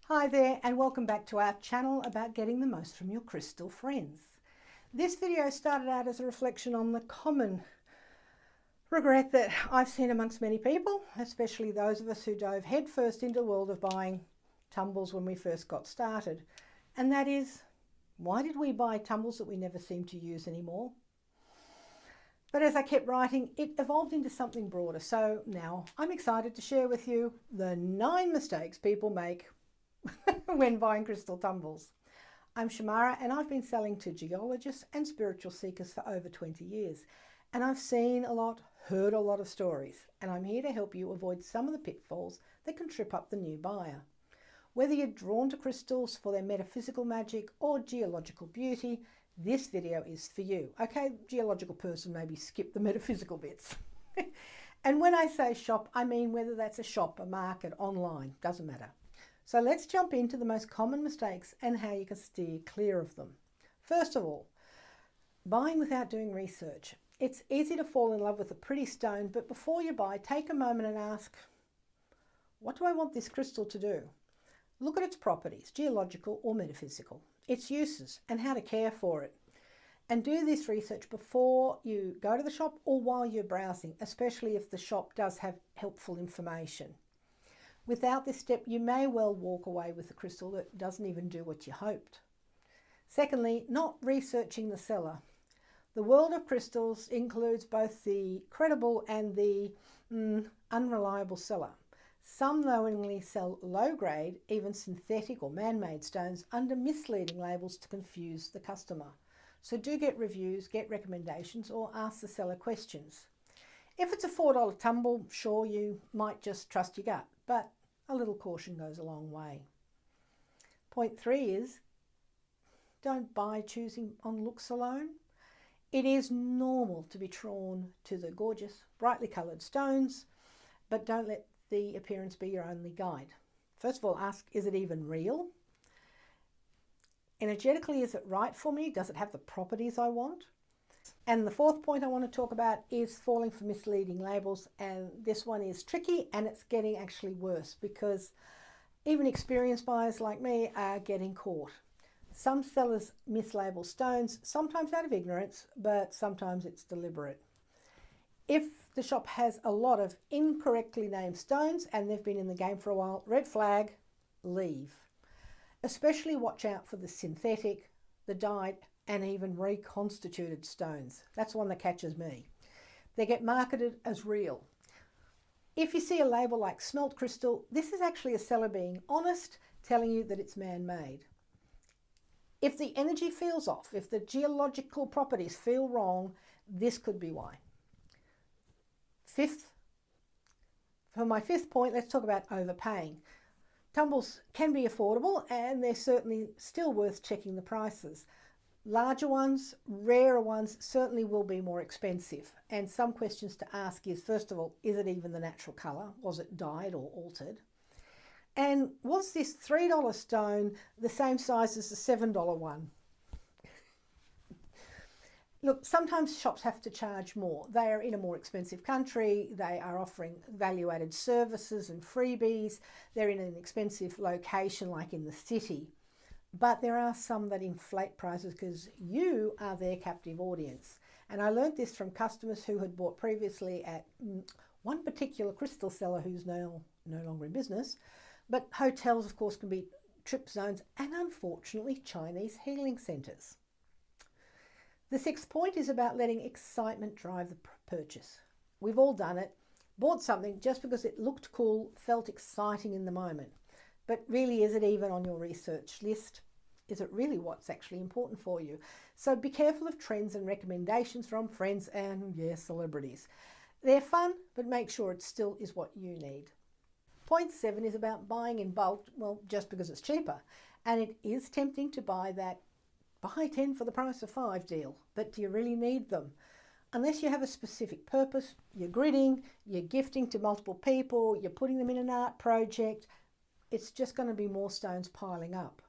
Hi there and welcome back to our channel about getting the most from your crystal friends. This video started out as a reflection on the common regret that I've seen amongst many people, especially those of us who dove headfirst into the world of buying tumbles when we first got started. And that is, why did we buy tumbles that we never seem to use anymore? But as I kept writing, it evolved into something broader. So now I'm excited to share with you the 9 mistakes people make when buying crystal tumbles. I'm Shamarah and I've been selling to geologists and spiritual seekers for over 20 years. And I've seen a lot, heard a lot of stories, and I'm here to help you avoid some of the pitfalls that can trip up the new buyer. Whether you're drawn to crystals for their metaphysical magic or geological beauty, this video is for you. Okay, geological person, maybe skip the metaphysical bits. And when I say shop, I mean whether that's a shop, a market, online, doesn't matter. So let's jump into the most common mistakes and how you can steer clear of them. First of all, buying without doing research. It's easy to fall in love with a pretty stone, but before you buy, take a moment and ask, what do I want this crystal to do? Look at its properties, geological or metaphysical, its uses and how to care for it. And do this research before you go to the shop or while you're browsing, especially if the shop does have helpful information. Without this step, you may well walk away with a crystal that doesn't even do what you hoped. Secondly, not researching the seller. The world of crystals includes both the credible and the unreliable seller. Some knowingly sell low-grade, even synthetic or man-made stones under misleading labels to confuse the customer. So do get reviews, get recommendations, or ask the seller questions. If it's a $4 tumble, sure, you might just trust your gut, but a little caution goes a long way. Point 3 is, don't buy choosing on looks alone. It is normal to be drawn to the gorgeous, brightly coloured stones, but don't let the appearance be your only guide. First of all, ask, is it even real? Energetically, is it right for me? Does it have the properties I want? And the fourth point I want to talk about is falling for misleading labels, and this one is tricky and it's getting actually worse because even experienced buyers like me are getting caught. Some sellers mislabel stones, sometimes out of ignorance, but sometimes it's deliberate. If the shop has a lot of incorrectly named stones and they've been in the game for a while, red flag, leave. Especially watch out for the synthetic, the dyed, and even reconstituted stones. That's one that catches me. They get marketed as real. If you see a label like smelt crystal, this is actually a seller being honest, telling you that it's man-made. If the energy feels off, if the geological properties feel wrong, this could be why. For my fifth point, let's talk about overpaying. Tumbles can be affordable and they're certainly still worth checking the prices. Larger ones, rarer ones certainly will be more expensive. And some questions to ask is, first of all, is it even the natural colour? Was it dyed or altered? And was this $3 stone the same size as the $7 one? Look, sometimes shops have to charge more. They are in a more expensive country. They are offering value-added services and freebies. They're in an expensive location like in the city. But there are some that inflate prices because you are their captive audience. And I learned this from customers who had bought previously at one particular crystal seller who's now no longer in business. But hotels, of course, can be trip zones and unfortunately Chinese healing centres. The sixth point is about letting excitement drive the purchase. We've all done it, bought something just because it looked cool, felt exciting in the moment. But really, is it even on your research list? Is it really what's actually important for you? So be careful of trends and recommendations from friends and, yes, celebrities. They're fun, but make sure it still is what you need. Point 7 is about buying in bulk, well, just because it's cheaper. And it is tempting to buy that buy 10 for the price of 5 deal, but do you really need them? Unless you have a specific purpose, you're gridding, you're gifting to multiple people, you're putting them in an art project, it's just going to be more stones piling up.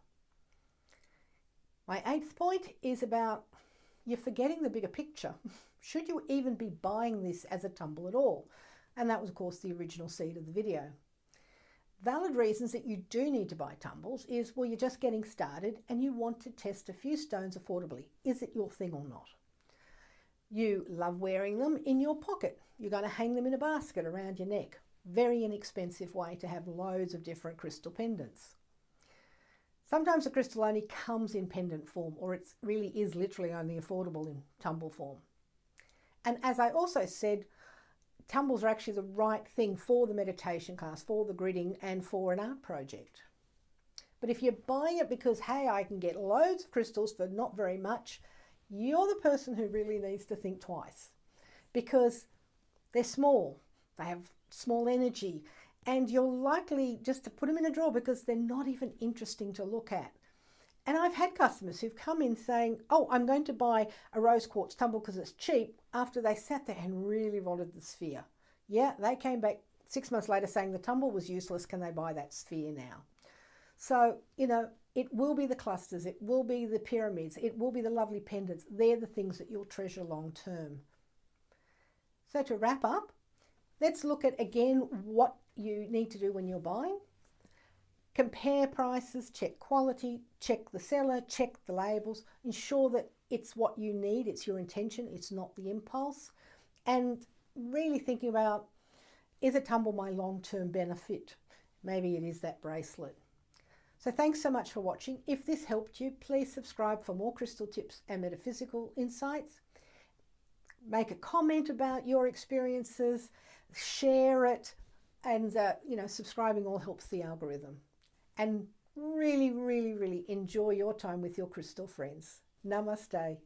My 8th point is about you're forgetting the bigger picture. Should you even be buying this as a tumble at all? And that was, of course, the original seed of the video. Valid reasons that you do need to buy tumbles is, well, you're just getting started and you want to test a few stones affordably. Is it your thing or not? You love wearing them in your pocket. You're going to hang them in a basket around your neck. Very inexpensive way to have loads of different crystal pendants. Sometimes the crystal only comes in pendant form, or it really is literally only affordable in tumble form. And as I also said, tumbles are actually the right thing for the meditation class, for the gridding, and for an art project. But if you're buying it because, hey, I can get loads of crystals for not very much, you're the person who really needs to think twice, because they're small, they have small energy, and you're likely just to put them in a drawer because they're not even interesting to look at. And I've had customers who've come in saying, oh, I'm going to buy a rose quartz tumble because it's cheap, after they sat there and really wanted the sphere. Yeah, they came back 6 months later saying the tumble was useless, can they buy that sphere now? So, you know, it will be the clusters, it will be the pyramids, it will be the lovely pendants. They're the things that you'll treasure long term. So to wrap up, let's look at again what you need to do when you're buying. Compare prices, check quality, check the seller, check the labels, ensure that it's what you need, it's your intention, it's not the impulse. And really thinking about, is a tumble my long-term benefit? Maybe it is that bracelet. So thanks so much for watching. If this helped you, please subscribe for more crystal tips and metaphysical insights. Make a comment about your experiences, share it, and subscribing all helps the algorithm. And really, really, really enjoy your time with your crystal friends. Namaste.